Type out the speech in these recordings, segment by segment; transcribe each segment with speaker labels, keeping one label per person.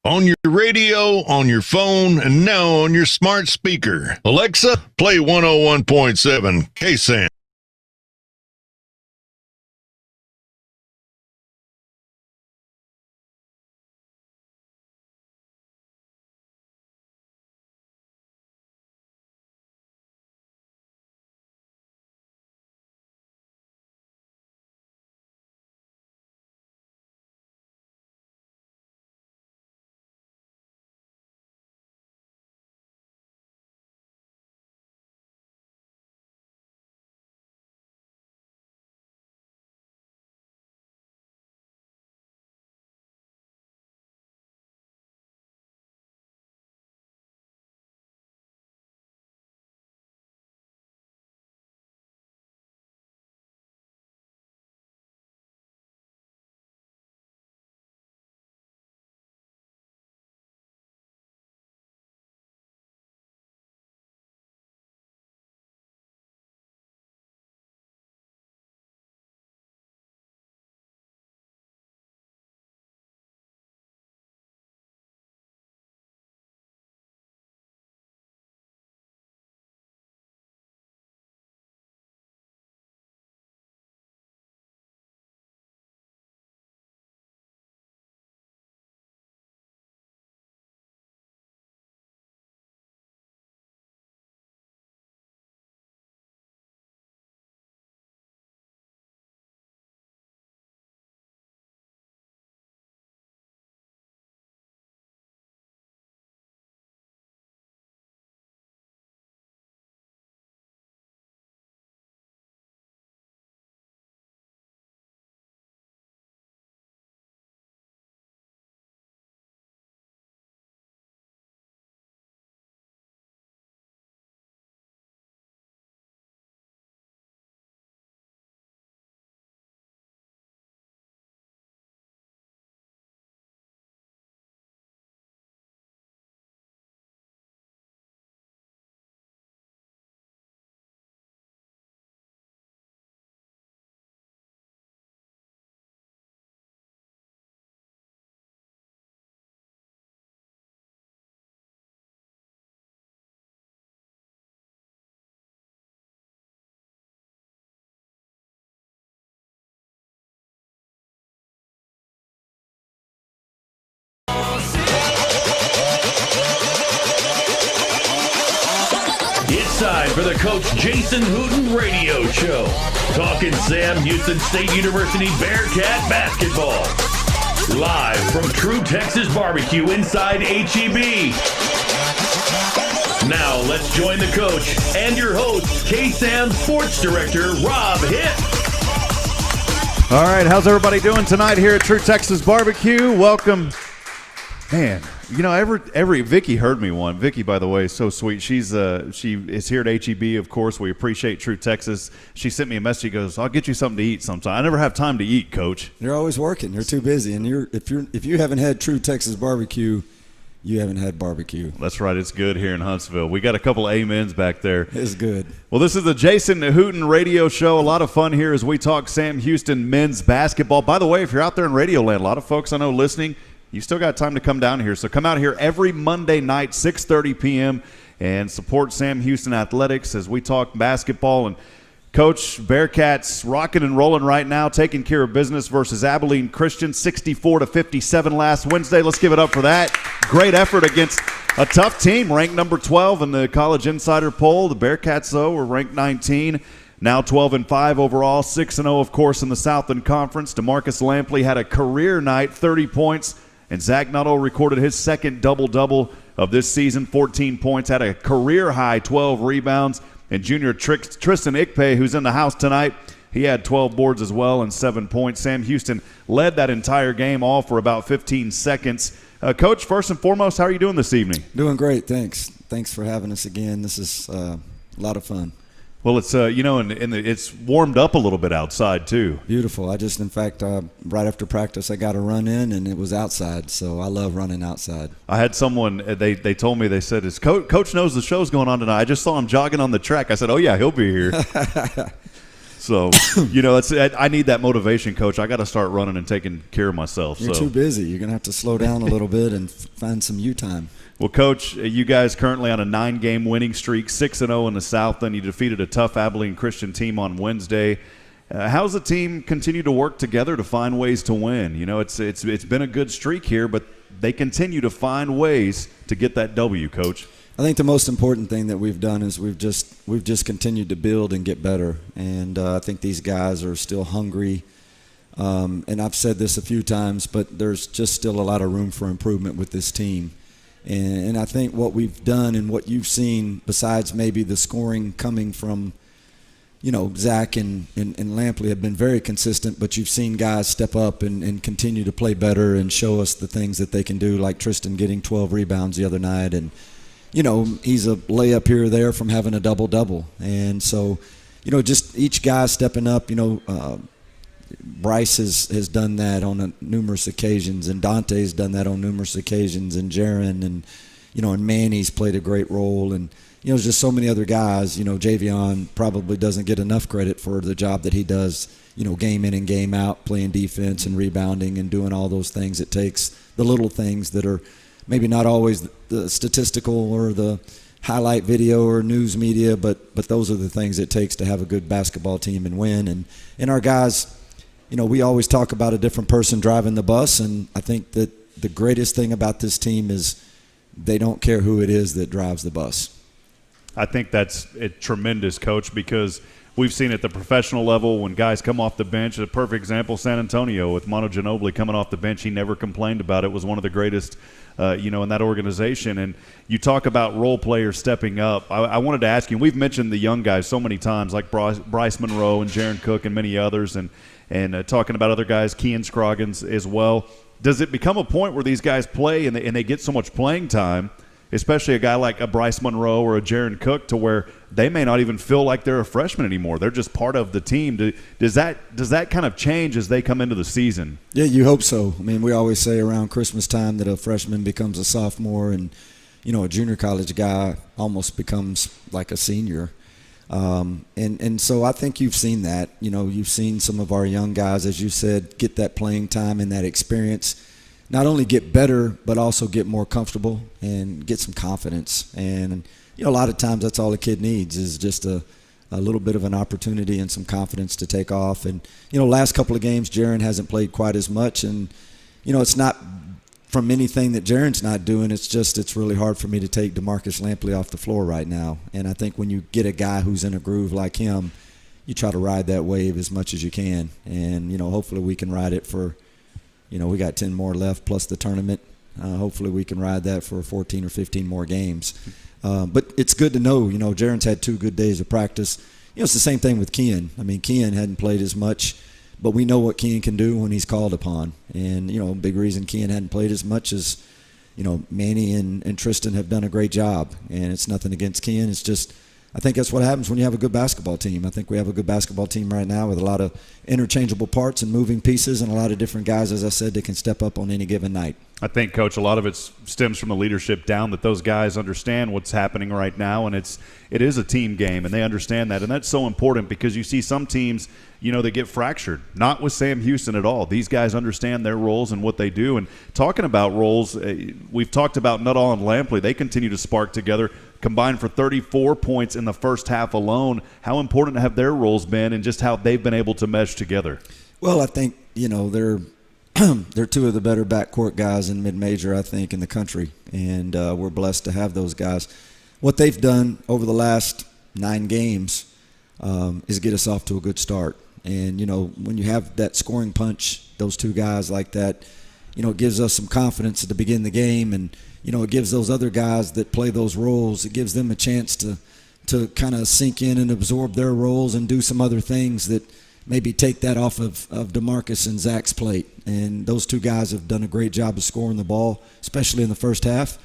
Speaker 1: On your radio, on your phone, and now on your smart speaker. Alexa, play 101.7 KSAM.
Speaker 2: It's time for the Coach Jason Hooten radio show. Talking Sam Houston State University Bearcat basketball. Live from True Texas BBQ inside HEB. Now let's join the coach and your host, KSAM Sports Director, Rob Hitt.
Speaker 3: All right, how's everybody doing tonight here at True Texas BBQ? Welcome. Man, you know, every Vicky heard me one. Vicky, by the way, is so sweet. She is here at HEB, of course. We appreciate True Texas. She sent me a message. She goes, "I'll get you something to eat sometime." I never have time to eat, Coach.
Speaker 4: You're always working. You're too busy, and if you haven't had True Texas barbecue, you haven't had barbecue.
Speaker 3: That's right. It's good here in Huntsville. We got a couple amens back there.
Speaker 4: It's good.
Speaker 3: Well, this is the Jason Hooten radio show. A lot of fun here as we talk Sam Houston men's basketball. By the way, if you're out there in Radio Land, a lot of folks I know listening, you still got time to come down here. So come out here every Monday night, 6:30 p.m., and support Sam Houston Athletics as we talk basketball. And Coach, Bearcats rocking and rolling right now, taking care of business versus Abilene Christian, 64-57 last Wednesday. Let's give it up for that. Great effort against a tough team, ranked number 12 in the College Insider poll. The Bearcats, though, were ranked 19. Now 12-5 overall, 6-0, of course, in the Southland Conference. DeMarcus Lampley had a career night, 30 points. And Zach Nuttall recorded his second double-double of this season, 14 points, had a career-high 12 rebounds. And junior Tristan Ikpe, who's in the house tonight, he had 12 boards as well and 7 points. Sam Houston led that entire game, all for about 15 seconds. Coach, first and foremost, how are you doing this evening?
Speaker 4: Doing great, thanks. Thanks for having us again. This is a lot of fun.
Speaker 3: Well, it's it's warmed up a little bit outside too.
Speaker 4: Beautiful. In fact, right after practice, I got a run in, and it was outside. So I love running outside.
Speaker 3: I had someone they told me, they said, "Is Coach knows the show's going on tonight?" I just saw him jogging on the track. I said, "Oh yeah, he'll be here." So, I need that motivation, Coach. I got to start running and taking care of myself.
Speaker 4: You're too busy. You're going to have to slow down a little bit and find some you time.
Speaker 3: Well, Coach, you guys currently on a 9-game winning streak, 6-0 in the South. Then you defeated a tough Abilene Christian team on Wednesday. How's the team continue to work together to find ways to win? It's been a good streak here, but they continue to find ways to get that W, Coach.
Speaker 4: I think the most important thing that we've done is we've just continued to build and get better, and I think these guys are still hungry. And I've said this a few times, but there's just still a lot of room for improvement with this team. And I think what we've done and what you've seen, besides maybe the scoring coming from, Zach and Lampley have been very consistent, but you've seen guys step up and continue to play better and show us the things that they can do, like Tristan getting 12 rebounds the other night. And, he's a layup here or there from having a double-double. And so, just each guy stepping up, Bryce has done that on numerous occasions, and Dante's done that on numerous occasions, and Jaron and Manny's played a great role, and there's just so many other guys. Javion probably doesn't get enough credit for the job that he does, game in and game out, playing defense and rebounding and doing all those things it takes, the little things that are maybe not always the statistical or the highlight video or news media, but those are the things it takes to have a good basketball team and win. And our guys, we always talk about a different person driving the bus, and I think that the greatest thing about this team is they don't care who it is that drives the bus.
Speaker 3: I think that's tremendous, Coach, because we've seen at the professional level when guys come off the bench. A perfect example, San Antonio with Mono Ginobili coming off the bench. He never complained about it. Was one of the greatest, in that organization. And you talk about role players stepping up. I wanted to ask you, we've mentioned the young guys so many times, like Bryce Monroe and Jaron Cook and many others, and talking about other guys, Kean Scroggins as well. Does it become a point where these guys play and they get so much playing time, especially a guy like a Bryce Monroe or a Jaron Cook, to where they may not even feel like they're a freshman anymore? They're just part of the team. Does that kind of change as they come into the season?
Speaker 4: Yeah, you hope so. I mean, we always say around Christmas time that a freshman becomes a sophomore, and a junior college guy almost becomes like a senior. And so I think you've seen that. You've seen some of our young guys, as you said, get that playing time and that experience. Not only get better, but also get more comfortable and get some confidence. And, a lot of times that's all a kid needs is just a little bit of an opportunity and some confidence to take off. And, last couple of games, Jaron hasn't played quite as much. And, it's not from anything that Jaron's not doing. It's really hard for me to take DeMarcus Lampley off the floor right now. And I think when you get a guy who's in a groove like him, you try to ride that wave as much as you can. And, hopefully we can ride it for – we got 10 more left plus the tournament. Hopefully we can ride that for 14 or 15 more games. But it's good to know, Jaron's had 2 good days of practice. It's the same thing with Kean. I mean, Kean hadn't played as much, but we know what Kean can do when he's called upon. And, big reason Kean hadn't played as much is, Manny and Tristan have done a great job. And it's nothing against Kean. It's just I think that's what happens when you have a good basketball team. I think we have a good basketball team right now with a lot of interchangeable parts and moving pieces and a lot of different guys, as I said, that can step up on any given night.
Speaker 3: I think, Coach, a lot of it stems from the leadership down, that those guys understand what's happening right now, and it is a team game, and they understand that. And that's so important because you see some teams, they get fractured. Not with Sam Houston at all. These guys understand their roles and what they do. And talking about roles, we've talked about Nuttall and Lampley. They continue to spark together, combined for 34 points in the first half alone. How important have their roles been and just how they've been able to mesh together?
Speaker 4: Well, I think, they're they're two of the better backcourt guys in mid-major, I think, in the country, and we're blessed to have those guys. What they've done over the last 9 games is get us off to a good start. And, when you have that scoring punch, those two guys like that, it gives us some confidence to begin the game, and, it gives those other guys that play those roles, it gives them a chance to kind of sink in and absorb their roles and do some other things that maybe take that off of DeMarcus and Zach's plate. And those two guys have done a great job of scoring the ball, especially in the first half.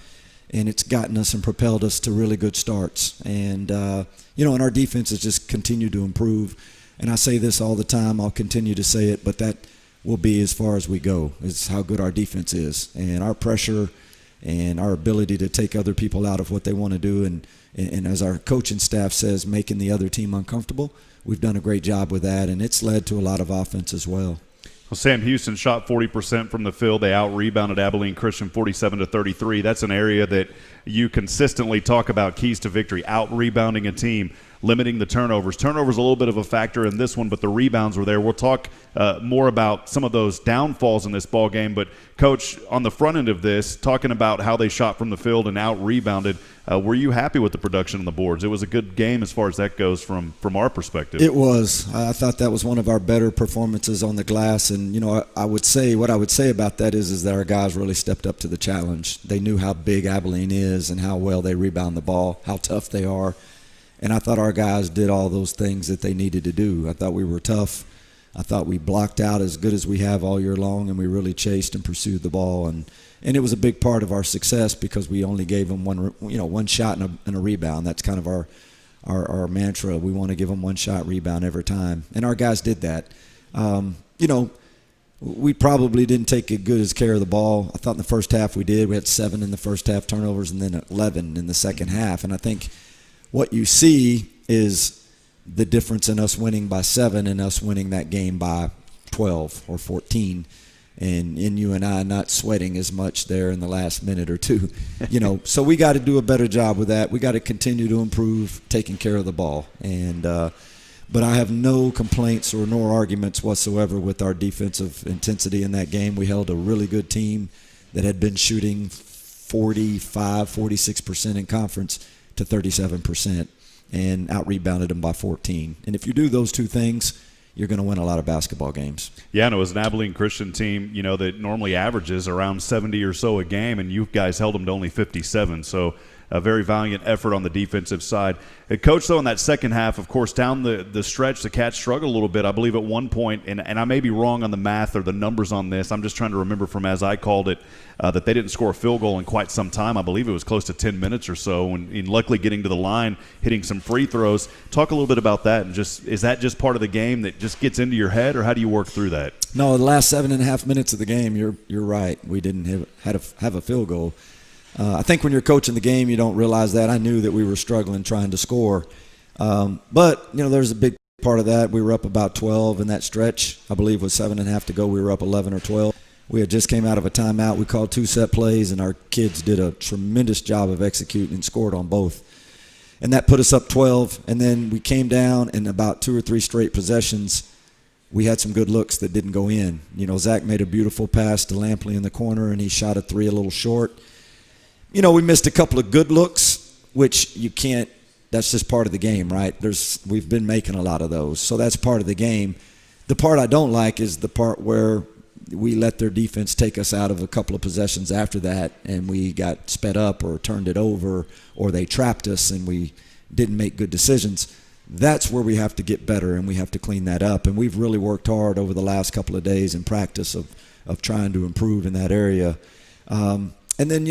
Speaker 4: And it's gotten us and propelled us to really good starts. And, and our defense has just continued to improve. And I say this all the time. I'll continue to say it, but that will be as far as we go, is how good our defense is. And our pressure and our ability to take other people out of what they want to do, and as our coaching staff says, making the other team uncomfortable. We've done a great job with that, and it's led to a lot of offense as well.
Speaker 3: Well, Sam Houston shot 40% from the field. They out-rebounded Abilene Christian 47-33. That's an area that you consistently talk about keys to victory, out-rebounding a team, limiting the turnovers. Turnovers a little bit of a factor in this one, but the rebounds were there. We'll talk more about some of those downfalls in this ball game. But, Coach, on the front end of this, talking about how they shot from the field and out-rebounded, were you happy with the production on the boards? It was a good game as far as that goes from our perspective.
Speaker 4: It was. I thought that was one of our better performances on the glass. And, I would say about that is that our guys really stepped up to the challenge. They knew how big Abilene is and how well they rebound the ball, how tough they are. And I thought our guys did all those things that they needed to do. I thought we were tough. I thought we blocked out as good as we have all year long, and we really chased and pursued the ball. And it was a big part of our success because we only gave them one shot and a rebound. That's kind of our mantra. We want to give them one shot rebound every time, and our guys did that. We probably didn't take as good as care of the ball. I thought in the first half we did. We had 7 in the first half turnovers and then 11 in the second half. And I think what you see is the difference in us winning by 7 and us winning that game by 12 or 14. And in you and I not sweating as much there in the last minute or two. So we got to do a better job with that. We got to continue to improve taking care of the ball. But I have no complaints or no arguments whatsoever with our defensive intensity in that game. We held a really good team that had been shooting 46% in conference to 37% and out-rebounded them by 14. And if you do those two things, you're going to win a lot of basketball games.
Speaker 3: Yeah, and it was an Abilene Christian team, that normally averages around 70 or so a game, and you guys held them to only 57. So a very valiant effort on the defensive side. Coach, though, in that second half, of course, down the stretch, the Cats struggled a little bit. I believe at one point, and I may be wrong on the math or the numbers on this. I'm just trying to remember from as I called it that they didn't score a field goal in quite some time. I believe it was close to 10 minutes or so, and luckily getting to the line, hitting some free throws. Talk a little bit about that, and is that just part of the game that just gets into your head, or how do you work through that?
Speaker 4: No, the last 7.5 minutes of the game, you're right. We didn't have a field goal. I think when you're coaching the game, you don't realize that. I knew that we were struggling trying to score. But there's a big part of that. We were up about 12 in that stretch. I believe with 7.5 to go, we were up 11 or 12. We had just came out of a timeout. We called 2 set plays, and our kids did a tremendous job of executing and scored on both. And that put us up 12. And then we came down, and about 2 or 3 straight possessions, we had some good looks that didn't go in. Zach made a beautiful pass to Lampley in the corner, and he shot a 3 a little short. We missed a couple of good looks, which you can't. That's just part of the game, right? We've been making a lot of those, so that's part of the game. The part I don't like is the part where we let their defense take us out of a couple of possessions after that, and we got sped up or turned it over, or they trapped us and we didn't make good decisions. That's where we have to get better, and we have to clean that up. And we've really worked hard over the last couple of days in practice of trying to improve in that area. And then,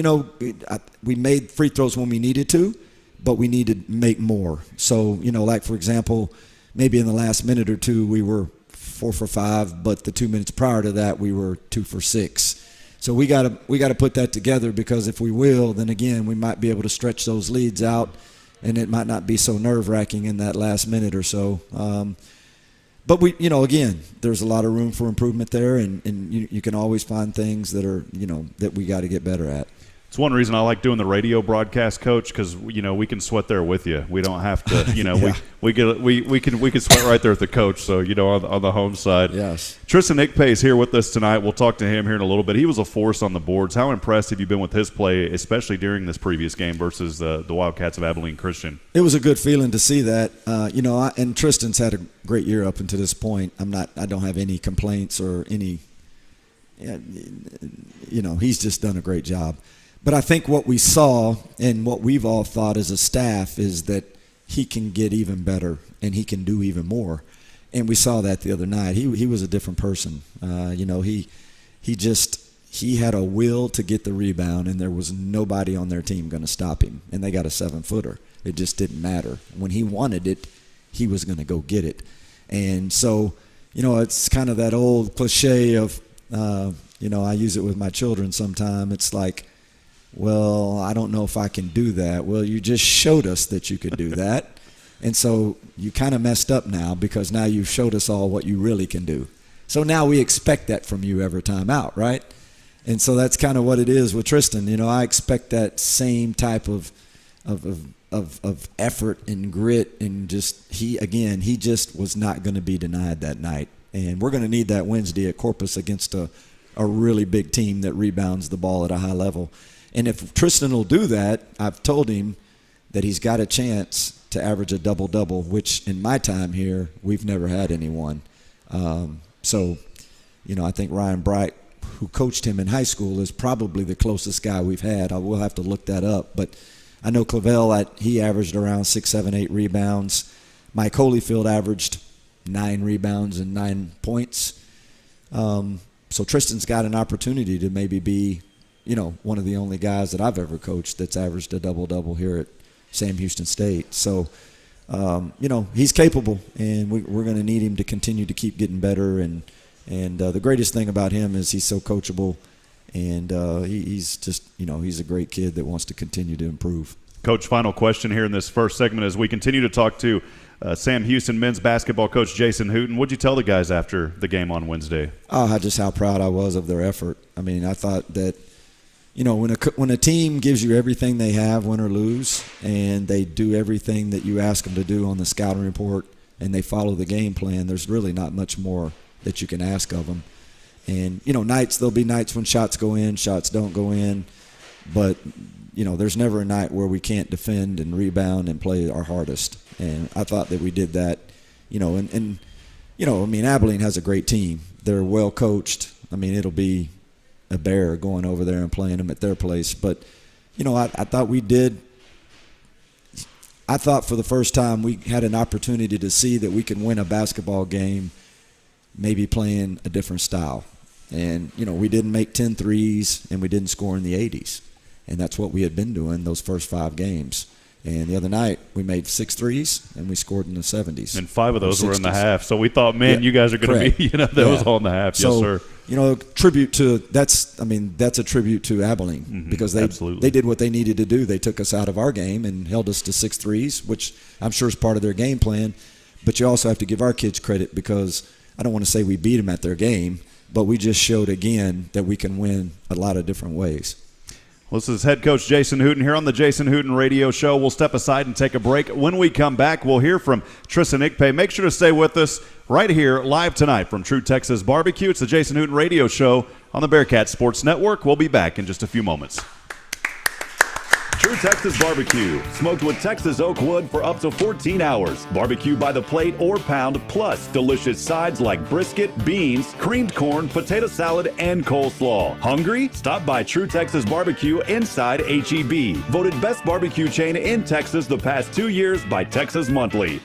Speaker 4: we made free throws when we needed to, but we needed to make more. So, like, for example, maybe in the last minute or two, we were 4 for 5, but the 2 minutes prior to that, we were 2 for 6. So we got to put that together, because if we will, then again, we might be able to stretch those leads out, and it might not be so nerve-wracking in that last minute or so. But we, again, there's a lot of room for improvement there, and you can always find things that are, that we got to get better at.
Speaker 3: It's one reason I like doing the radio broadcast, Coach, because we can sweat there with you. We don't have to,
Speaker 4: Yeah.
Speaker 3: we can sweat right there with the coach. So on the home side.
Speaker 4: Yes.
Speaker 3: Tristan Ickpay is here with us tonight. We'll talk to him here in a little bit. He was a force on the boards. How impressed have you been with his play, especially during this previous game versus the Wildcats of Abilene Christian?
Speaker 4: It was a good feeling to see that. And Tristan's had a great year up until this point. I don't have any complaints or any. He's just done a great job. But I think what we saw and what we've all thought as a staff is that he can get even better and he can do even more. And we saw that the other night. He was a different person. He had a will to get the rebound, and there was nobody on their team going to stop him. And they got a 7-footer. It just didn't matter. When he wanted it, he was going to go get it. And so, it's kind of that old cliche of, I use it with my children sometime. It's like, Well, I don't know if I can do that. Well, you just showed us that you could do that. And so you kind of messed up now because now you've showed us all what you really can do. So now we expect that from you every time out, right? And so that's kind of what it is with Tristan. You know, I expect that same type of effort and grit, and he just was not going to be denied that night. And we're going to need that Wednesday at Corpus against a really big team that rebounds the ball at a high level. And if Tristan will do that, I've told him that he's got a chance to average a double-double, which in my time here, we've never had anyone. So, you know, I think Ryan Bright, who coached him in high school, is probably the closest guy we've had. I will have to look that up. But I know Clavel, he averaged around 6, 7, 8 rebounds. Mike Holyfield averaged 9 rebounds and 9 points. So Tristan's got an opportunity to maybe be, you know, one of the only guys that I've ever coached that's averaged a double-double here at Sam Houston State. So, you know, he's capable, and we're going to need him to continue to keep getting better. And the greatest thing about him is he's so coachable, and he's just, you know, he's a great kid that wants to continue to improve.
Speaker 3: Coach, final question here in this first segment as we continue to talk to Sam Houston men's basketball coach Jason Hooten. What'd you tell the guys after the game on Wednesday?
Speaker 4: Just how proud I was of their effort. I mean, I thought that, you know, when a team gives you everything they have, win or lose, and they do everything that you ask them to do on the scouting report, and they follow the game plan, there's really not much more that you can ask of them. And, you know, there'll be nights when shots go in, shots don't go in, but, you know, there's never a night where we can't defend and rebound and play our hardest. And I thought that we did that, you know, and you know, I mean, Abilene has a great team. They're well coached. I mean, it'll be a bear going over there and playing them at their place. But, you know, I thought we did. I thought for the first time we had an opportunity to see that we can win a basketball game maybe playing a different style. And, you know, we didn't make 10 threes and we didn't score in the 80s. And that's what we had been doing those first 5 games. And the other night, we made 6 threes, and we scored in the 70s.
Speaker 3: And 5 of those were in the half. So we thought, man, you guys are going to be, you know, that was all in the half.
Speaker 4: So,
Speaker 3: yes, sir.
Speaker 4: You know, that's a tribute to Abilene because they did what they needed to do. They took us out of our game and held us to 6 threes, which I'm sure is part of their game plan. But you also have to give our kids credit because I don't want to say we beat them at their game, but we just showed again that we can win a lot of different ways.
Speaker 3: Well, this is head coach Jason Hooten here on the Jason Hooten Radio Show. We'll step aside and take a break. When we come back, we'll hear from Tristan Ikpe. Make sure to stay with us right here live tonight from True Texas BBQ. It's the Jason Hooten Radio Show on the Bearcat Sports Network. We'll be back in just a few moments.
Speaker 2: True Texas BBQ, smoked with Texas oak wood for up to 14 hours. Barbecue by the plate or pound, plus delicious sides like brisket, beans, creamed corn, potato salad, and coleslaw. Hungry? Stop by True Texas BBQ inside HEB. Voted best barbecue chain in Texas the past 2 years by Texas Monthly.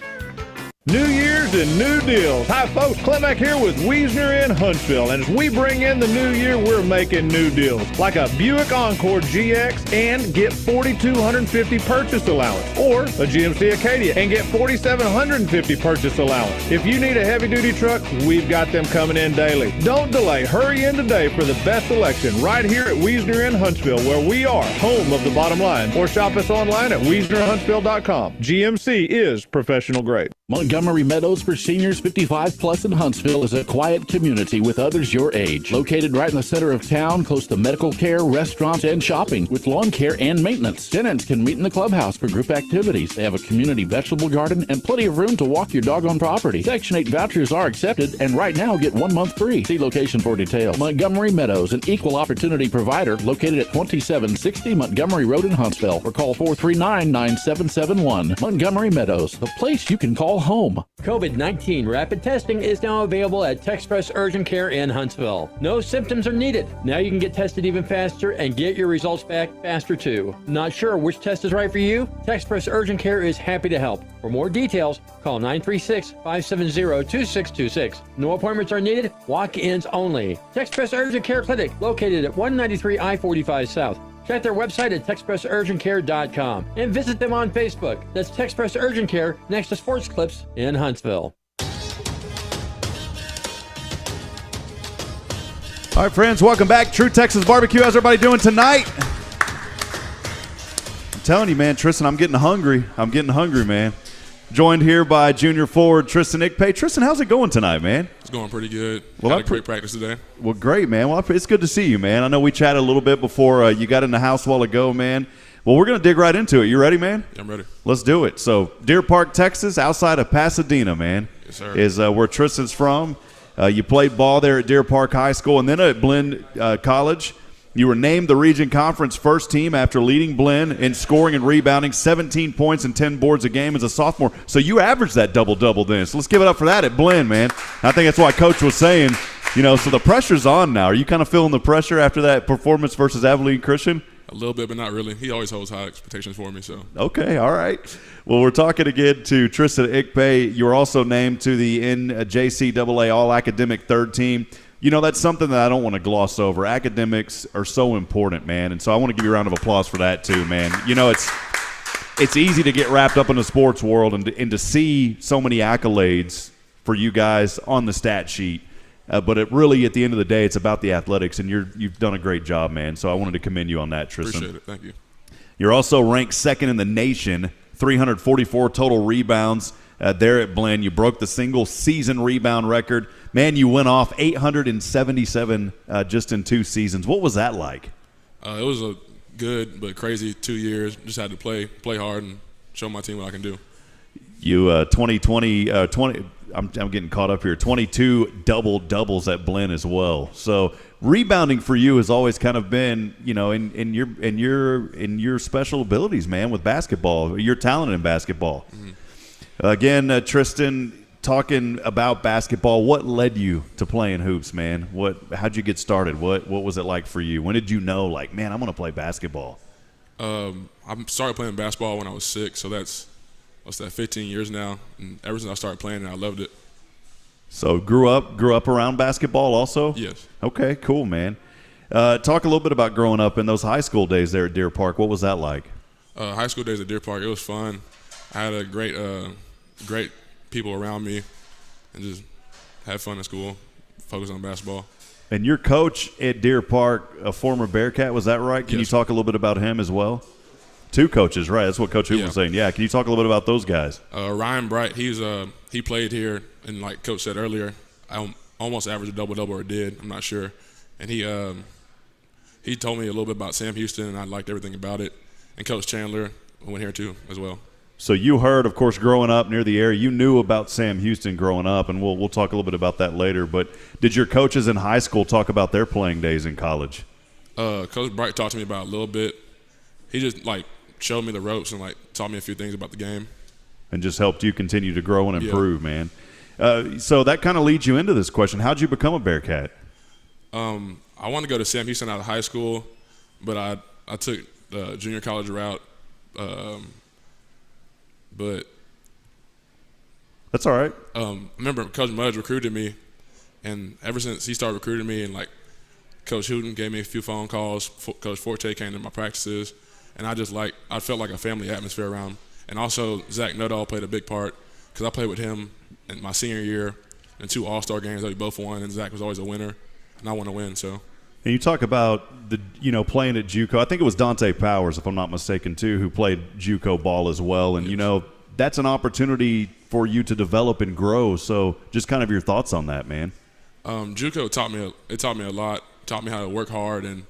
Speaker 5: New Year's and new deals. Hi, folks. Klimek here with Wiesner in Huntsville. And as we bring in the new year, we're making new deals. Like a Buick Encore GX and get $4,250 purchase allowance. Or a GMC Acadia and get $4,750 purchase allowance. If you need a heavy-duty truck, we've got them coming in daily. Don't delay. Hurry in today for the best selection right here at Wiesner in Huntsville, where we are home of the bottom line. Or shop us online at WiesnerHuntsville.com. GMC is professional grade.
Speaker 6: Montgomery Meadows for seniors 55 plus in Huntsville is a quiet community with others your age. Located right in the center of town, close to medical care, restaurants, and shopping with lawn care and maintenance. Tenants can meet in the clubhouse for group activities. They have a community vegetable garden and plenty of room to walk your dog on property. Section 8 vouchers are accepted, and right now get 1 month free. See location for details. Montgomery Meadows, an equal opportunity provider located at 2760 Montgomery Road in Huntsville, or call 439-9771. Montgomery Meadows, the place you can call home.
Speaker 7: COVID-19 rapid testing is now available at Texpress Urgent Care in Huntsville. No symptoms are needed. Now you can get tested even faster and get your results back faster too. Not sure which test is right for you? Texpress Urgent Care is happy to help. For more details, call 936-570-2626. No appointments are needed. Walk-ins only. Texpress Urgent Care Clinic, located at 193 I-45 South. Check their website at TexpressUrgentCare.com and visit them on Facebook. That's Texpress Urgent Care next to Sports Clips in Huntsville.
Speaker 3: All right, friends, welcome back. True Texas BBQ. How's everybody doing tonight? telling you, man, Tristan, I'm getting hungry. Man. Joined here by junior forward Tristan Ikpe. Tristan, how's it going tonight, man?
Speaker 8: It's going pretty good.
Speaker 3: Well,
Speaker 8: Had a great practice today.
Speaker 3: Well, great, man. Well, it's good to see you, man. I know we chatted a little bit before you got in the house a while ago, man. Well, we're going to dig right into it. You ready, man?
Speaker 8: Yeah, I'm ready.
Speaker 3: Let's do it. So, Deer Park, Texas, outside of Pasadena, man,
Speaker 8: Yes, sir.
Speaker 3: is where Tristan's from. You played ball there at Deer Park High School and then at Blinn College. You were named the Region Conference first team after leading Blinn in scoring and rebounding, 17 points and 10 boards a game as a sophomore. So you averaged that double-double then. So let's give it up for that at Blinn, man. I think that's why Coach was saying, so the pressure's on now. Are you kind of feeling the pressure after that performance versus Abilene Christian?
Speaker 8: A little bit, but not really. He always holds high expectations for me. So
Speaker 3: Okay, all right. Well, we're talking again to Tristan Ikpe. You were also named to the NJCAA All-Academic Third Team. That's something that I don't want to gloss over. Academics are so important, man, and so I want to give you a round of applause for that too, man. It's easy to get wrapped up in the sports world and to see so many accolades for you guys on the stat sheet. But it really, at the end of the day, it's about the athletics, and you've done a great job, man. So I wanted to commend you on that, Tristan.
Speaker 8: appreciate it. Thank you.
Speaker 3: You're also ranked second in the nation, 344 total rebounds there at Blinn. You broke the single-season rebound record. Man, you went off 877 just in 2 seasons. What was that like?
Speaker 8: It was a good but crazy 2 years. Just had to play hard and show my team what I can do.
Speaker 3: You 20 I'm getting caught up here. 22 doubles at Blinn as well. So rebounding for you has always kind of been, in your special abilities, man, with basketball. Your talent in basketball.
Speaker 8: Mm-hmm.
Speaker 3: Again, Tristan, talking about basketball, what led you to playing hoops, man? How'd you get started? What was it like for you? When did you know, man, I'm going to play basketball?
Speaker 8: I started playing basketball when I was 6, so that's 15 years now. And ever since I started playing it, I loved it.
Speaker 3: So grew up around basketball also?
Speaker 8: Yes.
Speaker 3: Okay, cool, man. Talk a little bit about growing up in those high school days there at Deer Park. What was that like?
Speaker 8: High school days at Deer Park, it was fun. I had a great people around me and just had fun at school, focus on basketball.
Speaker 3: And your coach at Deer Park, a former Bearcat, was that right? Can you talk a little bit about him as well? 2 coaches, right? That's what Coach Hooten was saying. Yeah, can you talk a little bit about those guys?
Speaker 8: Ryan Bright, he played here, and like Coach said earlier, I almost averaged a double-double, or did. I'm not sure. And he told me a little bit about Sam Houston, and I liked everything about it. And Coach Chandler went here too as well.
Speaker 3: So you heard, of course, growing up near the area, you knew about Sam Houston growing up, and we'll talk a little bit about that later. But did your coaches in high school talk about their playing days in college?
Speaker 8: Coach Bright talked to me about it a little bit. He just showed me the ropes and taught me a few things about the game.
Speaker 3: And just helped you continue to grow and improve, man. So that kind of leads you into this question. How'd you become a Bearcat?
Speaker 8: I wanted to go to Sam Houston out of high school, but I took the junior college route. But
Speaker 3: that's all right.
Speaker 8: I remember Coach Mudge recruited me, and ever since he started recruiting me, and Coach Hooten gave me a few phone calls, Coach Forte came to my practices, and I felt like a family atmosphere around. And also Zach Nuttall played a big part because I played with him in my senior year in 2 All-Star games that we both won, and Zach was always a winner, and I want to win. So.
Speaker 3: And you talk about playing at JUCO. I think it was Dante Powers, if I'm not mistaken, too, who played JUCO ball as well. And
Speaker 8: yes.
Speaker 3: That's an opportunity for you to develop and grow. So just kind of your thoughts on that, man.
Speaker 8: JUCO taught me a lot. Taught me how to work hard and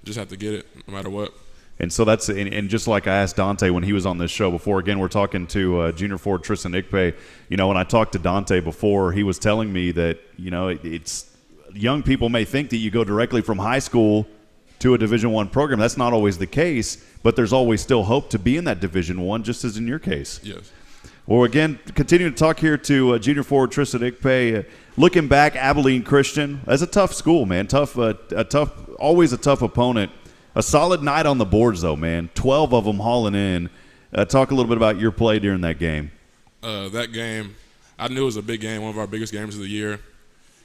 Speaker 8: just have to get it no matter what.
Speaker 3: And so that's and just like I asked Dante when he was on this show before. Again, we're talking to junior forward Tristan Ikpe. When I talked to Dante before, he was telling me that it's. Young people may think that you go directly from high school to a Division I program. That's not always the case, but there's always still hope to be in that Division I, just as in your case.
Speaker 8: Yes.
Speaker 3: Well, again, continuing to talk here to junior forward Tristan Ikpe. Looking back, Abilene Christian, that's a tough school, man. Always a tough opponent. A solid night on the boards, though, man. 12 of them hauling in. Talk a little bit about your play during that game.
Speaker 8: That game, I knew it was a big game, one of our biggest games of the year.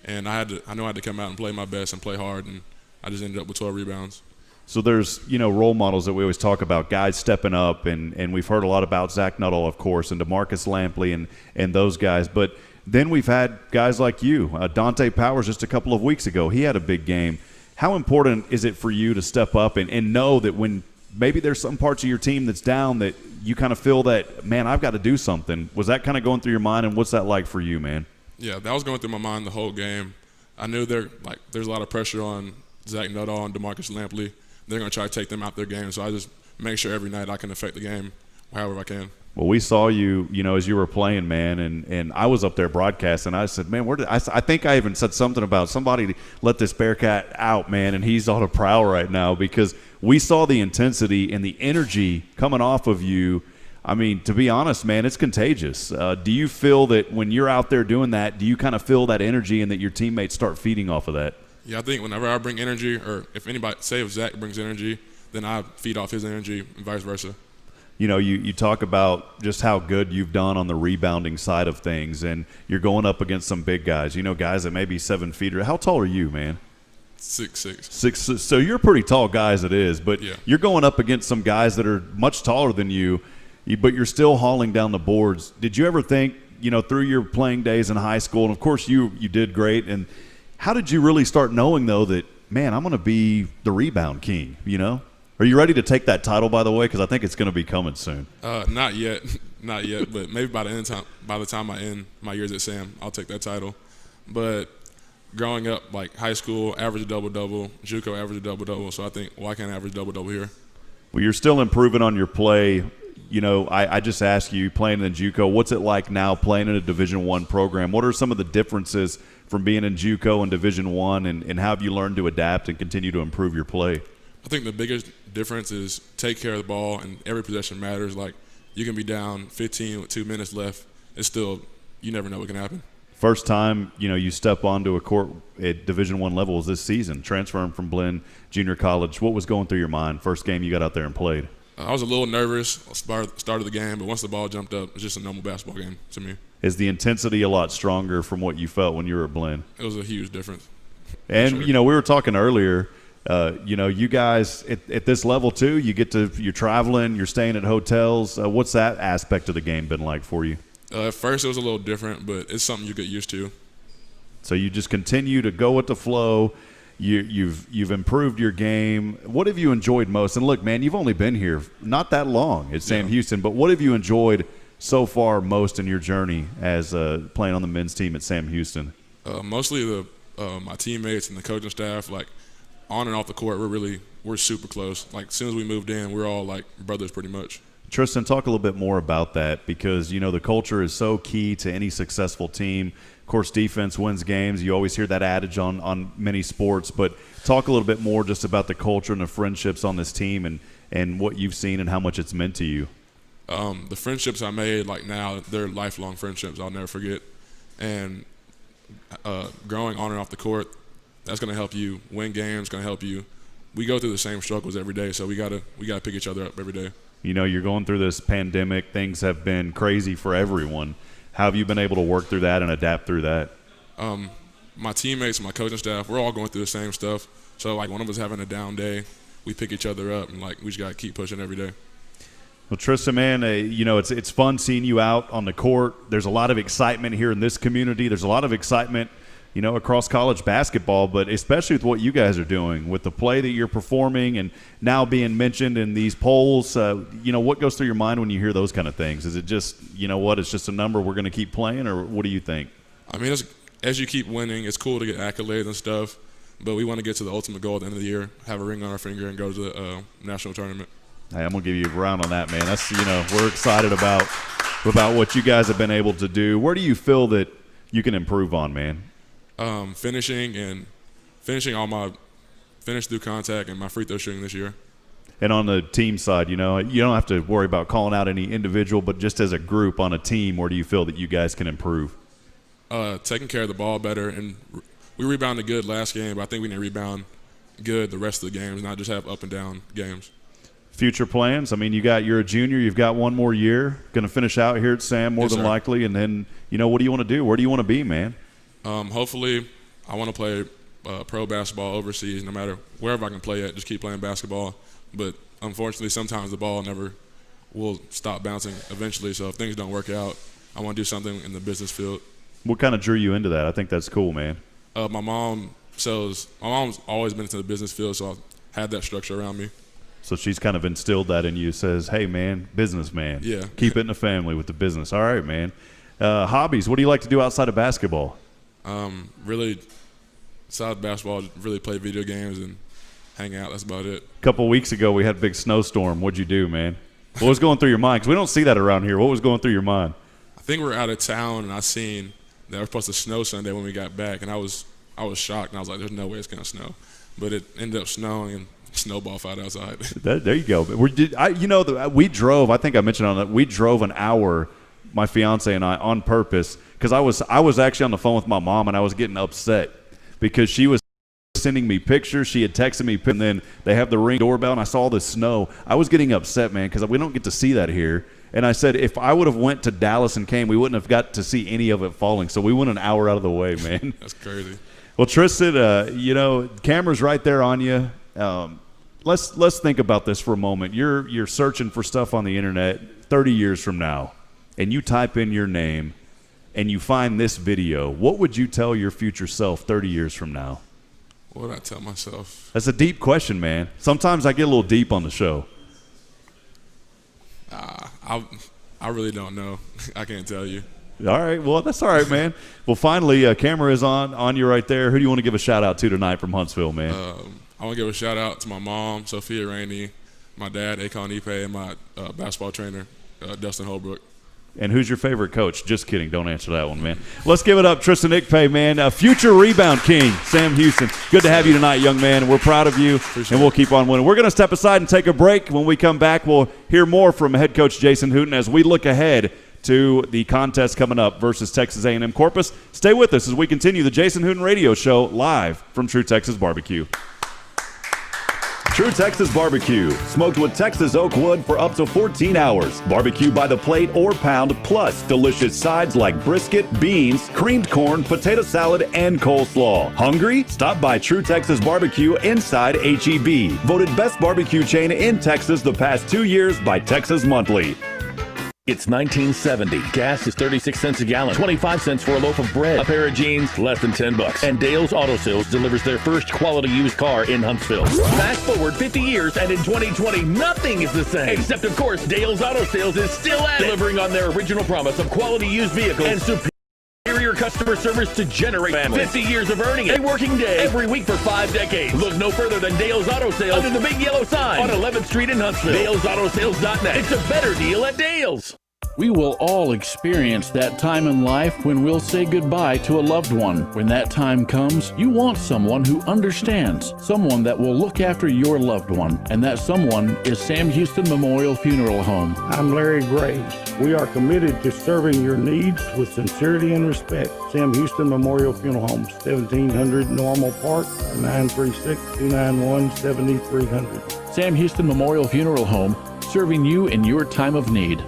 Speaker 8: And I knew I had to come out and play my best and play hard, and I just ended up with 12 rebounds.
Speaker 3: So there's, role models that we always talk about, guys stepping up, and we've heard a lot about Zach Nuttall, of course, and DeMarcus Lampley and those guys. But then we've had guys like you. Dante Powers just a couple of weeks ago, he had a big game. How important is it for you to step up and know that when maybe there's some parts of your team that's down that you kind of feel that, man, I've got to do something. Was that kind of going through your mind, and what's that like for you, man?
Speaker 8: Yeah, that was going through my mind the whole game. I knew there's a lot of pressure on Zach Nuttall and DeMarcus Lampley. They're going to try to take them out their game, so I just make sure every night I can affect the game however I can.
Speaker 3: Well, we saw you, as you were playing, man, and I was up there broadcasting. I said, man, I think I even said something about somebody let this Bearcat out, man, and he's on a prowl right now because we saw the intensity and the energy coming off of you. I mean, to be honest, man, it's contagious. Do you feel that when you're out there doing that, do you kind of feel that energy and that your teammates start feeding off of that?
Speaker 8: Yeah, I think whenever I bring energy, or if Zach brings energy, then I feed off his energy and vice versa.
Speaker 3: You talk about just how good you've done on the rebounding side of things, and you're going up against some big guys, guys that may be 7 feet. How tall are you, man?
Speaker 8: 6'6".
Speaker 3: 6'6". So you're a pretty tall guy as it is, but
Speaker 8: yeah.
Speaker 3: You're going up against some guys that are much taller than you, but you're still hauling down the boards. Did you ever think, through your playing days in high school, and of course you did great, and how did you really start knowing, though, that, man, I'm going to be the rebound king, Are you ready to take that title, by the way? Because I think it's going to be coming soon.
Speaker 8: Not yet, but maybe by the time I end my years at Sam, I'll take that title. But growing up, like high school, average a double-double, JUCO average a double-double, so I think, why can't I average a double-double here?
Speaker 3: Well, you're still improving on your play. I just asked you, playing in JUCO, what's it like now playing in a Division I program? What are some of the differences from being in JUCO and Division I, and how have you learned to adapt and continue to improve your play?
Speaker 8: I think the biggest difference is take care of the ball, and every possession matters. Like, you can be down 15 with 2 minutes left. It's still, you never know what can happen.
Speaker 3: First time, you step onto a court at Division I level was this season, transferring from Blinn Junior College. What was going through your mind first game you got out there and played?
Speaker 8: I was a little nervous start of the game, but once the ball jumped up, it was just a normal basketball game to me.
Speaker 3: Is the intensity a lot stronger from what you felt when you were at Blinn?
Speaker 8: It was a huge difference.
Speaker 3: And,
Speaker 8: sure.
Speaker 3: We were talking earlier, you guys at this level too, you're traveling, you're staying at hotels. What's that aspect of the game been like for you?
Speaker 8: At first it was a little different, but it's something you get used to.
Speaker 3: So you just continue to go with the flow. You've improved your game. What have you enjoyed most? And look, man, you've only been here not that long at Sam Houston, but what have you enjoyed so far most in your journey as playing on the men's team at Sam Houston?
Speaker 8: Mostly my teammates and the coaching staff. Like, on and off the court, we're super close. Like, as soon as we moved in, we're all like brothers pretty much.
Speaker 3: Tristan, talk a little bit more about that because, the culture is so key to any successful team. Of course, defense wins games. You always hear that adage on many sports, but talk a little bit more just about the culture and the friendships on this team and what you've seen and how much it's meant to you.
Speaker 8: The friendships I made, like now, they're lifelong friendships I'll never forget. And growing on and off the court, that's going to help you win games, going to help you. We go through the same struggles every day, so we gotta pick each other up every day. You're
Speaker 3: going through this pandemic. Things have been crazy for everyone. How have you been able to work through that and adapt through that?
Speaker 8: My teammates and my coaching staff, we're all going through the same stuff. So, like, one of us having a down day, we pick each other up, and, like, we just got to keep pushing every day.
Speaker 3: Well, Tristan, man, it's fun seeing you out on the court. There's a lot of excitement here in this community. There's a lot of excitement, across college basketball, but especially with what you guys are doing, with the play that you're performing and now being mentioned in these polls. What goes through your mind when you hear those kind of things? Is it just, it's just a number we're going to keep playing, or what do you think?
Speaker 8: I mean, as you keep winning, it's cool to get accolades and stuff, but we want to get to the ultimate goal at the end of the year, have a ring on our finger, and go to the national tournament.
Speaker 3: Hey, I'm going to give you a round on that, man. That's, we're excited about what you guys have been able to do. Where do you feel that you can improve on, man?
Speaker 8: Finishing through contact and my free throw shooting this year.
Speaker 3: And on the team side, you don't have to worry about calling out any individual, but just as a group on a team, where do you feel that you guys can improve?
Speaker 8: Taking care of the ball better, and we rebounded good last game, but I think we need to rebound good the rest of the games, not just have up and down games.
Speaker 3: Future plans? I mean, you're a junior. You've got one more year. Going to finish out here at Sam more than likely, and then what do you want to do? Where do you want to be, man?
Speaker 8: Hopefully, I want to play pro basketball overseas, no matter wherever I can play at. Just keep playing basketball. But unfortunately, sometimes the ball never will stop bouncing eventually. So if things don't work out, I want to do something in the business field.
Speaker 3: What kind of drew you into that? I think that's cool, man.
Speaker 8: My mom's always been into the business field, so I had that structure around me.
Speaker 3: So she's kind of instilled that in you, says, hey, man, businessman.
Speaker 8: Yeah.
Speaker 3: Keep it in the family with the business. All right, man. Hobbies, what do you like to do outside of basketball?
Speaker 8: Really, outside of basketball, really play video games and hang out. That's about it.
Speaker 3: A couple weeks ago, we had a big snowstorm. What'd you do, man? What was going through your mind? Because we don't see that around here. What was going through your mind?
Speaker 8: I think we were out of town, and I seen that it was supposed to snow Sunday when we got back, and I was shocked, and I was like, there's no way it's going to snow. But it ended up snowing, and snowball fight outside.
Speaker 3: There you go. We drove, I think I mentioned on that, we drove an hour, my fiance and I, on purpose, because I was actually on the phone with my mom, and I was getting upset because she was sending me pictures. She had texted me, and then they have the Ring doorbell, and I saw the snow. I was getting upset, man, because we don't get to see that here. And I said, if I would have went to Dallas and came, we wouldn't have got to see any of it falling. So we went an hour out of the way, man.
Speaker 8: That's crazy.
Speaker 3: Well, Tristan, camera's right there on you. Let's think about this for a moment. You're searching for stuff on the internet 30 years from now, and you type in your name, and you find this video. What would you tell your future self 30 years from now?
Speaker 8: What would I tell myself?
Speaker 3: That's a deep question, man. Sometimes I get a little deep on the show.
Speaker 8: I really don't know. I can't tell you.
Speaker 3: All right. Well, that's all right, man. Well, finally, camera is on you right there. Who do you want to give a shout-out to tonight from Huntsville, man?
Speaker 8: I want to give a shout-out to my mom, Sophia Rainey, my dad, Akon Ipe, and my basketball trainer, Dustin Holbrook.
Speaker 3: And who's your favorite coach? Just kidding. Don't answer that one, man. Let's give it up, Tristan Ikpe, man. Future rebound king, Sam Hooten. Good to have you tonight, young man. We're proud of you, and we'll keep on winning. We're going to step aside and take a break. When we come back, we'll hear more from head coach Jason Hooten as we look ahead to the contest coming up versus Texas A&M Corpus. Stay with us as we continue the Jason Hooten Radio Show live from True Texas BBQ.
Speaker 9: True Texas BBQ, smoked with Texas oak wood for up to 14 hours. Barbecue by the plate or pound, plus delicious sides like brisket, beans, creamed corn, potato salad, and coleslaw. Hungry? Stop by True Texas BBQ inside HEB. Voted best barbecue chain in Texas the past 2 years by Texas Monthly.
Speaker 2: It's 1970. Gas is 36 cents a gallon, 25 cents for a loaf of bread, a pair of jeans, less than $10. And Dale's Auto Sales delivers their first quality used car in Huntsville. Fast forward 50 years, and in 2020, nothing is the same. Except, of course, Dale's Auto Sales is still at delivering on their original promise of quality used vehicles and superior customer service to generate families. 50 years of earning a working day every week for 5 decades. Look no further than Dale's Auto Sales under the big yellow sign on 11th Street in Huntsville. Dale'sAutoSales.net. It's a better deal at Dale's.
Speaker 6: We will all experience that time in life when we'll say goodbye to a loved one. When that time comes, you want someone who understands, someone that will look after your loved one. And that someone is Sam Hooten Memorial Funeral Home.
Speaker 10: I'm Larry Graves. We are committed to serving your needs with sincerity and respect. Sam Hooten Memorial Funeral Home, 1700 Normal Park, 936-291-7300.
Speaker 6: Sam Hooten Memorial Funeral Home, serving you in your time of need.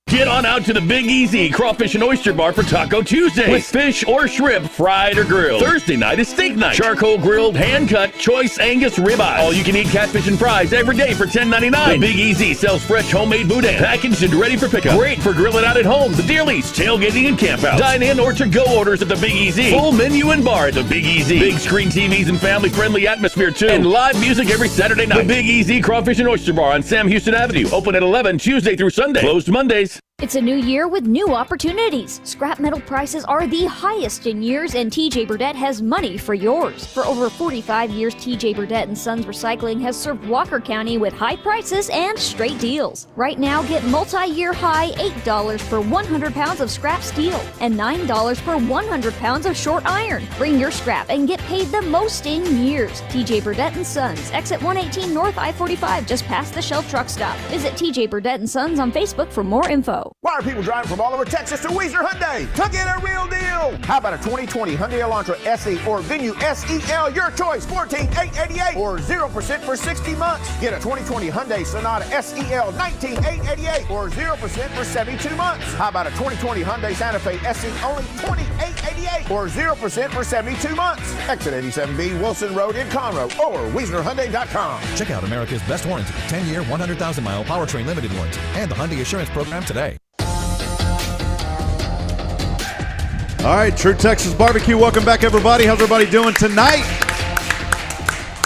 Speaker 2: Get on out to the Big Easy Crawfish and Oyster Bar for Taco Tuesday. With fish or shrimp, fried or grilled. Thursday night is steak night. Charcoal grilled, hand-cut, choice Angus ribeye. All you can eat catfish and fries every day for $10.99. The Big Easy sells fresh homemade boudin, packaged and ready for pickup. Great for grilling out at home, the deer lease, tailgating and campouts. Dine in or to-go orders at the Big Easy. Full menu and bar at the Big Easy. Big screen TVs and family-friendly atmosphere too. And live music every Saturday night. The Big Easy Crawfish and Oyster Bar on Sam Hooten Avenue. Open at 11 Tuesday through Sunday. Closed Mondays.
Speaker 11: It's a new year with new opportunities. Scrap metal prices are the highest in years, and TJ Burdett has money for yours. For over 45 years, TJ Burdett & Sons Recycling has served Walker County with high prices and straight deals. Right now, get multi-year high $8 per 100 pounds of scrap steel and $9 per 100 pounds of short iron. Bring your scrap and get paid the most in years. TJ Burdett & Sons, exit 118 North I-45, just past the Shell truck stop. Visit TJ Burdett & Sons on Facebook for more info.
Speaker 12: Why are people driving from all over Texas to Wiesner Hyundai to get a real deal? How about a 2020 Hyundai Elantra SE or Venue SEL, your choice, $14,888 or 0% for 60 months. Get a 2020 Hyundai Sonata SEL, $19,888 or 0% for 72 months. How about a 2020 Hyundai Santa Fe SE, only $28,888 or 0% for 72 months. Exit 87B Wilson Road in Conroe or WiesnerHyundai.com.
Speaker 13: Check out America's best warranty, 10-year, 100,000-mile powertrain limited warranty, and the Hyundai Assurance Program today.
Speaker 3: All right, True Texas BBQ. Welcome back, everybody. How's everybody doing tonight?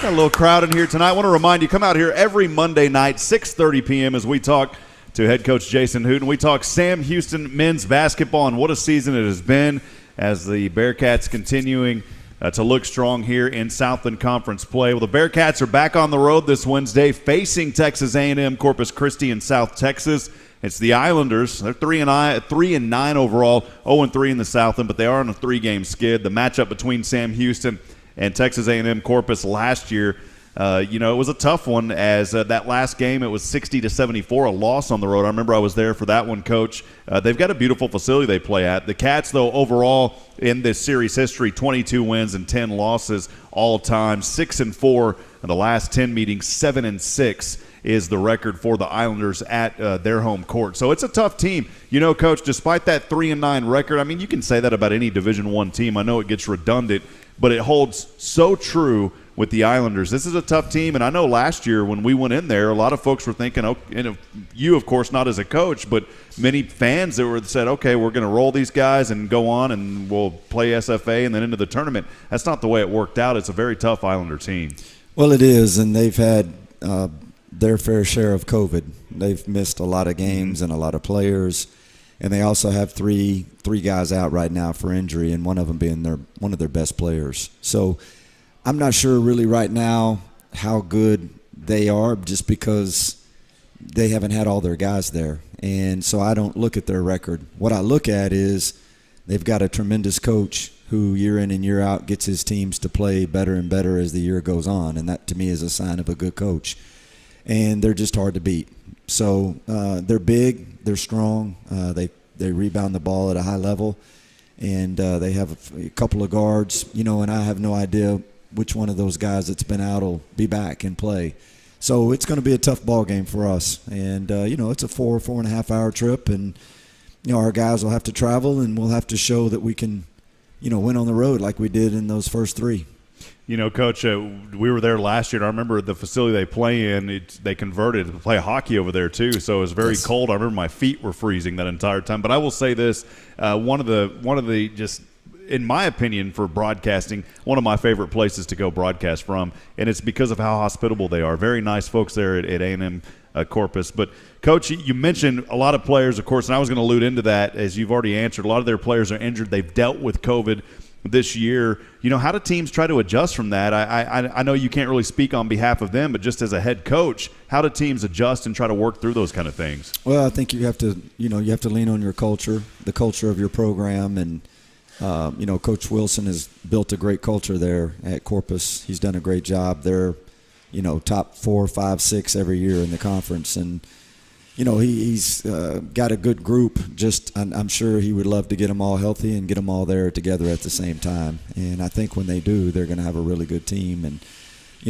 Speaker 3: Got a little crowd in here tonight. I want to remind you, come out here every Monday night, 6:30 p.m. as we talk to head coach Jason Hooten. We talk Sam Houston men's basketball and what a season it has been as the Bearcats continuing to look strong here in Southland Conference play. Well, the Bearcats are back on the road this Wednesday facing Texas A&M Corpus Christi in South Texas. It's the Islanders. They're 3-9 overall, 0-3 in the Southland, but they are on a 3-game skid. The matchup between Sam Houston and Texas A&M Corpus last year, it was a tough one as that last game, it was 60-74, a loss on the road. I remember I was there for that one, Coach. They've got a beautiful facility they play at. The Cats, though, overall in this series history, 22 wins and 10 losses all time, 6-4 in the last 10 meetings, 7-6 is the record for the Islanders at their home court. So it's a tough team. Coach, despite that 3-9 record, I mean, you can say that about any Division I team. I know it gets redundant, but it holds so true with the Islanders. This is a tough team, and I know last year when we went in there, a lot of folks were thinking, and you, of course, not as a coach, but many fans that said, okay, we're going to roll these guys and go on and we'll play SFA and then into the tournament. That's not the way it worked out. It's a very tough Islander team.
Speaker 4: Well, it is, and they've had their fair share of COVID. They've missed a lot of games and a lot of players, and they also have three guys out right now for injury, and one of them being one of their best players. So I'm not sure really right now how good they are just because they haven't had all their guys there. And so I don't look at their record. What I look at is they've got a tremendous coach who year in and year out gets his teams to play better and better as the year goes on, and that to me is a sign of a good coach. And they're just hard to beat. So they're big, they're strong, they rebound the ball at a high level, and they have a couple of guards, and I have no idea which one of those guys that's been out will be back and play. So it's going to be a tough ball game for us. And, it's a 4.5 hour trip, and, our guys will have to travel, and we'll have to show that we can, win on the road like we did in those first three.
Speaker 3: Coach, we were there last year, and I remember the facility they play in, they converted to play hockey over there too, so it was very cold. I remember my feet were freezing that entire time. But I will say this, one of the just, in my opinion, for broadcasting, one of my favorite places to go broadcast from, and it's because of how hospitable they are. Very nice folks there at A&M Corpus. But, Coach, you mentioned a lot of players, of course, and I was going to allude into that as you've already answered. A lot of their players are injured. They've dealt with COVID this year. How do teams try to adjust from that? I know you can't really speak on behalf of them, but just as a head coach, how do teams adjust and try to work through those kind of things?
Speaker 4: Well, I think you have to lean on your culture, the culture of your program, and Coach Wilson has built a great culture there at Corpus. He's done a great job. They're, top 4, 5, 6 every year in the conference, and he's got a good group. I'm sure he would love to get them all healthy and get them all there together at the same time. And I think when they do, they're going to have a really good team. And,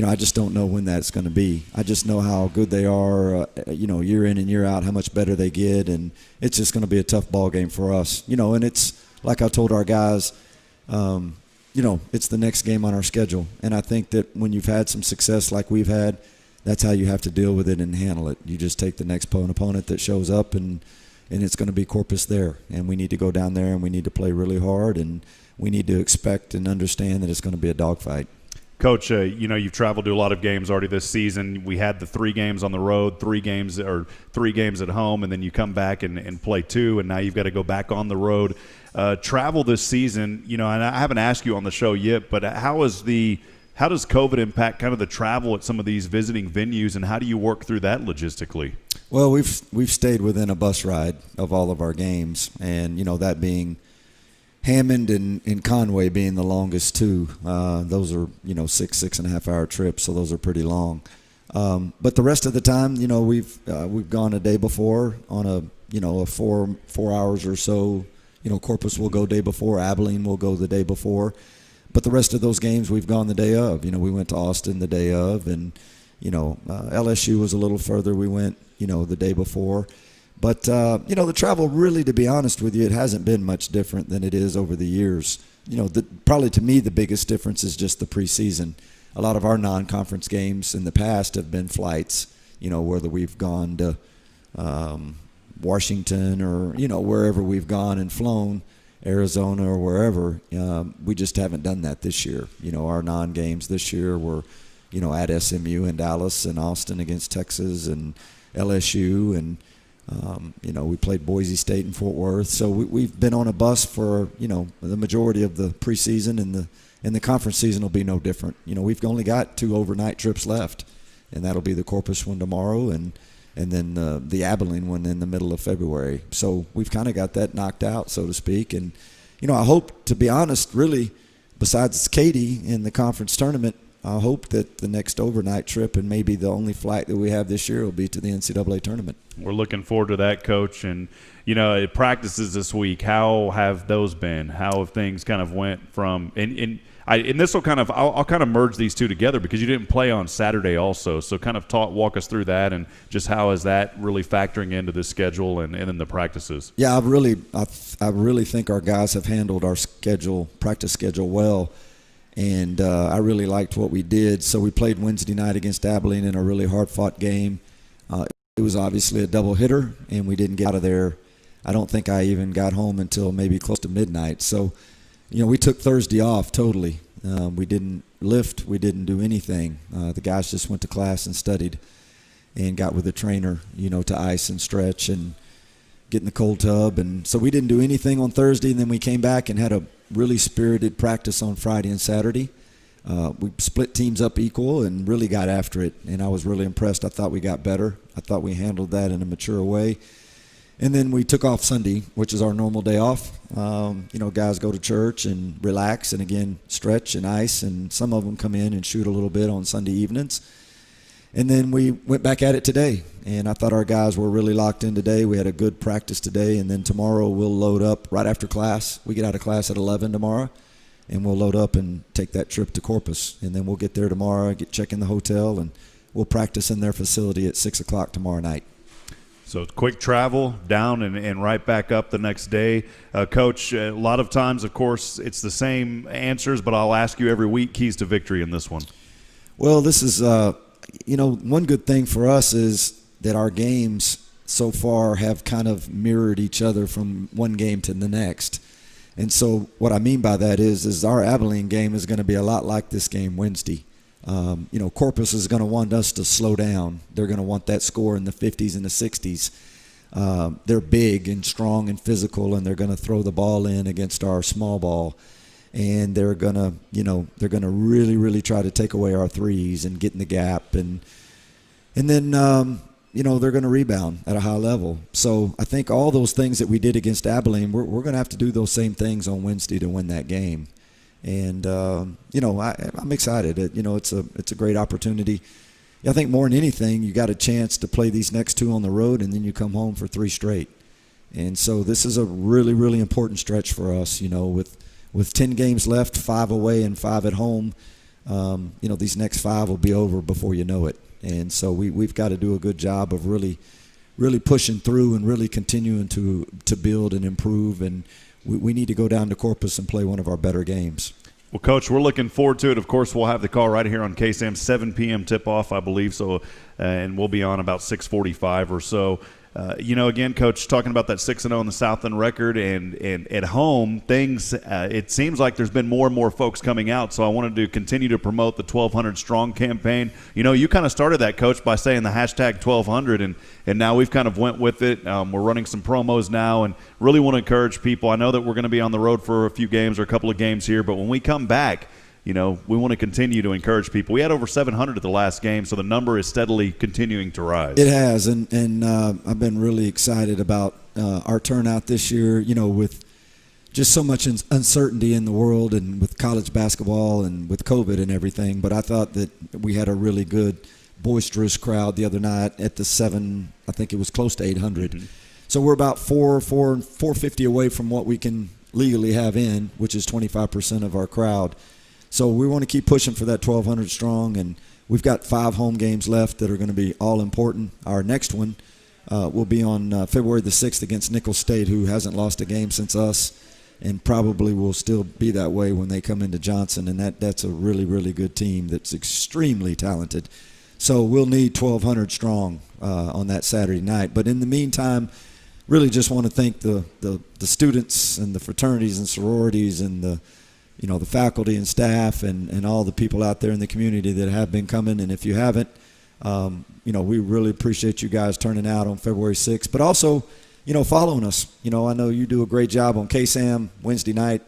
Speaker 4: I just don't know when that's going to be. I just know how good they are, year in and year out, how much better they get. And it's just going to be a tough ball game for us. And it's like I told our guys, it's the next game on our schedule. And I think that when you've had some success like we've had, that's how you have to deal with it and handle it. You just take the next opponent that shows up, and it's going to be Corpus there. And we need to go down there, and we need to play really hard, and we need to expect and understand that it's going to be a dogfight.
Speaker 3: Coach, you've traveled to a lot of games already this season. We had the 3 games on the road, 3 games at home, and then you come back and play 2, and now you've got to go back on the road. Travel this season, and I haven't asked you on the show yet, but how does COVID impact kind of the travel at some of these visiting venues, and how do you work through that logistically?
Speaker 4: Well, we've stayed within a bus ride of all of our games, and that being Hammond and Conway being the longest 2. Those are 6.5 hour trips, so those are pretty long. But the rest of the time, we've gone a day before on a 4 hours or so. Corpus will go day before, Abilene will go the day before. But the rest of those games we've gone the day of. We went to Austin the day of, and LSU was a little further. We went the day before. But the travel really, to be honest with you, it hasn't been much different than it is over the years. Probably to me the biggest difference is just the preseason. A lot of our non-conference games in the past have been flights. Whether we've gone to Washington or wherever we've gone and flown. Arizona or wherever, we just haven't done that this year. Our non-games this year were, at SMU and Dallas and Austin against Texas and LSU and we played Boise State and Fort Worth. So we've been on a bus for the majority of the preseason, and the conference season will be no different. We've only got 2 overnight trips left, and that'll be the Corpus one tomorrow and then the Abilene one in the middle of February. So we've kind of got that knocked out, so to speak. And I hope, to be honest, really, besides Katy in the conference tournament, I hope that the next overnight trip and maybe the only flight that we have this year will be to the NCAA tournament.
Speaker 3: We're looking forward to that, Coach. And, practices this week, how have those been? How have things kind of went from – and this will kind of – I'll kind of merge these two together because you didn't play on Saturday also. So kind of walk us through that and just how is that really factoring into the schedule and in the practices?
Speaker 4: Yeah, I really think our guys have handled our practice schedule well. And I really liked what we did. So we played Wednesday night against Abilene in a really hard-fought game. It was obviously a double-hitter, and we didn't get out of there. I don't think I even got home until maybe close to midnight. So, we took Thursday off totally. We didn't lift. We didn't do anything. The guys just went to class and studied and got with the trainer, to ice and stretch and get in the cold tub. And so we didn't do anything on Thursday, and then we came back and had a really spirited practice on Friday and Saturday. We split teams up equal and really got after it, and I was really impressed. I thought we got better. I thought we handled that in a mature way. And then we took off Sunday, which is our normal day off. Guys go to church and relax and, again, stretch and ice, and some of them come in and shoot a little bit on Sunday evenings. And then we went back at it today, and I thought our guys were really locked in today. We had a good practice today, and then tomorrow we'll load up right after class. We get out of class at 11 tomorrow, and we'll load up and take that trip to Corpus. And then we'll get there tomorrow, check in the hotel, and we'll practice in their facility at 6 o'clock tomorrow night.
Speaker 3: So quick travel down and right back up the next day. Coach, a lot of times, of course, it's the same answers, but I'll ask you every week keys to victory in this one.
Speaker 4: Well, this is one good thing for us is that our games so far have kind of mirrored each other from one game to the next. And so what I mean by that is our Abilene game is going to be a lot like this game Wednesday. Corpus is going to want us to slow down. They're going to want that score in the 50s and the 60s. They're big and strong and physical, and they're going to throw the ball in against our small ball. And they're gonna really, really try to take away our threes and get in the gap, and then they're gonna rebound at a high level. So I think all those things that we did against Abilene, we're gonna have to do those same things on Wednesday to win that game. And I'm excited. It's a great opportunity. I think more than anything, you got a chance to play these next 2 on the road, and then you come home for 3 straight. And so this is a really, really important stretch for us. With 10 games left, 5 away and 5 at home, these next 5 will be over before you know it. And so we've got to do a good job of really, really pushing through and really continuing to build and improve. And we need to go down to Corpus and play one of our better games.
Speaker 3: Well, Coach, we're looking forward to it. Of course, we'll have the call right here on KSAM, 7 p.m. tip-off, I believe. So, and we'll be on about 6:45 or so. Again, Coach, talking about that 6-0 in the Southland record and at home, things, it seems like there's been more and more folks coming out. So I wanted to continue to promote the 1200 Strong campaign. You kind of started that, Coach, by saying the hashtag 1200, and now we've kind of went with it. We're running some promos now and really want to encourage people. I know that we're going to be on the road for a few games or a couple of games here, but when we come back, we want to continue to encourage people. We had over 700 at the last game, so the number is steadily continuing to rise.
Speaker 4: It has, and I've been really excited about our turnout this year, with just so much uncertainty in the world and with college basketball and with COVID and everything. But I thought that we had a really good, boisterous crowd the other night at the 7, I think it was close to 800. Mm-hmm. So we're about 450 away from what we can legally have in, which is 25% of our crowd. So we want to keep pushing for that 1,200 strong, and we've got 5 home games left that are going to be all important. Our next one will be on February the 6th against Nicholls State, who hasn't lost a game since us and probably will still be that way when they come into Johnson, and that's a really, really good team that's extremely talented. So we'll need 1,200 strong on that Saturday night. But in the meantime, really just want to thank the students and the fraternities and sororities and the the faculty and staff and all the people out there in the community that have been coming. And if you haven't, we really appreciate you guys turning out on February 6th, but also, following us. I know you do a great job on KSAM Wednesday night.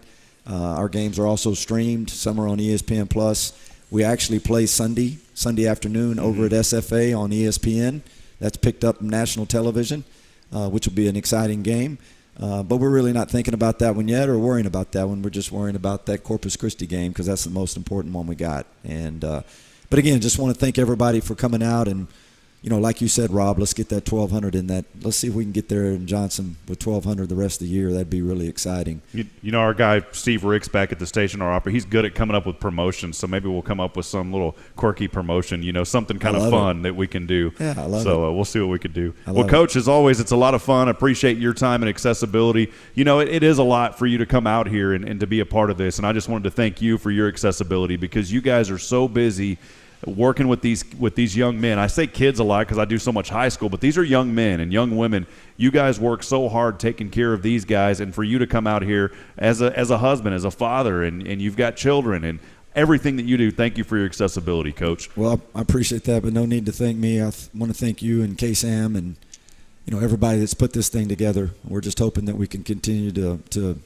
Speaker 4: Our games are also streamed. Some are on ESPN Plus. We actually play Sunday afternoon over at SFA on ESPN. That's picked up national television, which will be an exciting game. But we're really not thinking about that one yet or worrying about that one. We're just worrying about that Corpus Christi game because that's the most important one we got. And but again, just want to thank everybody for coming out. And, like you said, Rob, let's get that 1,200 in that. Let's see if we can get there in Johnson with 1,200 the rest of the year. That'd be really exciting.
Speaker 3: Our guy Steve Ricks back at the station, our operator, he's good at coming up with promotions. So maybe we'll come up with some little quirky promotion, something kind of fun that we can do.
Speaker 4: Yeah, I love it.
Speaker 3: So we'll see what we can do. Well, Coach, as always, it's a lot of fun. I appreciate your time and accessibility. It is a lot for you to come out here and to be a part of this. And I just wanted to thank you for your accessibility because you guys are so busy working with these young men. I say kids a lot because I do so much high school, but these are young men and young women. You guys work so hard taking care of these guys, and for you to come out here as a husband, as a father, and you've got children and everything that you do, thank you for your accessibility, Coach.
Speaker 4: Well, I appreciate that, but no need to thank me. I want to thank you and KSAM and everybody that's put this thing together. We're just hoping that we can continue to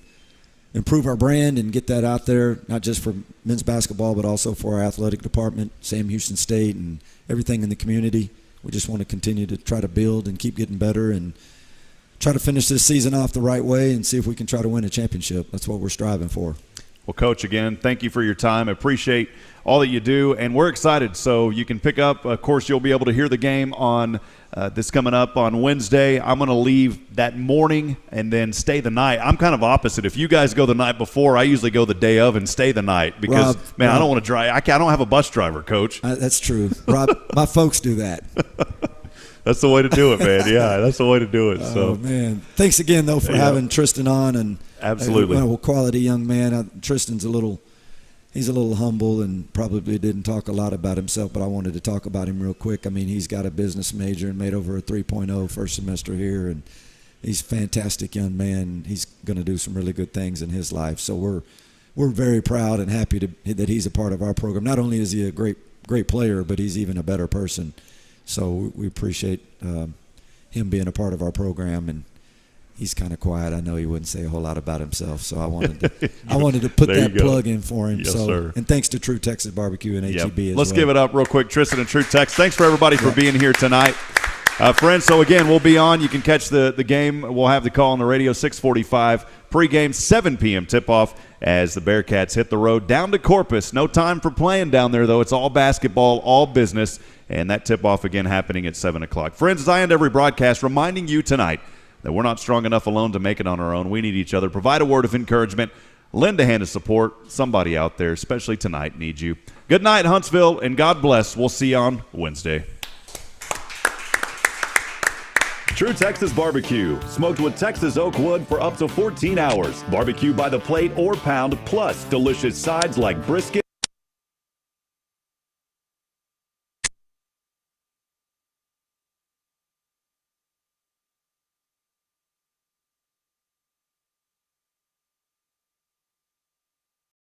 Speaker 4: improve our brand and get that out there, not just for men's basketball, but also for our athletic department, Sam Houston State, and everything in the community. We just want to continue to try to build and keep getting better and try to finish this season off the right way and see if we can try to win a championship. That's what we're striving for.
Speaker 3: Well, Coach, again, thank you for your time. I appreciate all that you do, and we're excited. So you can pick up. Of course, you'll be able to hear the game on this coming up on Wednesday. I'm going to leave that morning and then stay the night. I'm kind of opposite. If you guys go the night before, I usually go the day of and stay the night because, Rob, I don't want to drive. I don't have a bus driver, Coach.
Speaker 4: That's true. Rob, my folks do that.
Speaker 3: That's the way to do it, man. Yeah, that's the way to do it.
Speaker 4: Oh, man. Thanks again, though, for having Tristan on. And
Speaker 3: absolutely.
Speaker 4: A quality young man. Tristan's a little humble and probably didn't talk a lot about himself, but I wanted to talk about him real quick. I mean, he's got a business major and made over a 3.0 first semester here, and he's a fantastic young man. He's going to do some really good things in his life. So we're very proud and happy that he's a part of our program. Not only is he a great player, but he's even a better person. So we appreciate him being a part of our program, and he's kind of quiet. I know he wouldn't say a whole lot about himself, so I wanted to put that plug in for him.
Speaker 3: Yes, sir.
Speaker 4: And thanks to True Texas BBQ and HEB as well.
Speaker 3: Let's give it up real quick, Tristan and True Tex. Thanks for everybody for being here tonight. Friends, so again, we'll be on. You can catch the game. We'll have the call on the radio, 6:45. Pregame, 7 p.m. tip-off as the Bearcats hit the road down to Corpus. No time for playing down there, though. It's all basketball, all business, and that tip-off again happening at 7 o'clock. Friends, as I end every broadcast, reminding you tonight that we're not strong enough alone to make it on our own. We need each other. Provide a word of encouragement. Lend a hand of support. Somebody out there, especially tonight, needs you. Good night, Huntsville, and God bless. We'll see you on Wednesday.
Speaker 9: True Texas BBQ, smoked with Texas oak wood for up to 14 hours. Barbecue by the plate or pound, plus delicious sides like brisket.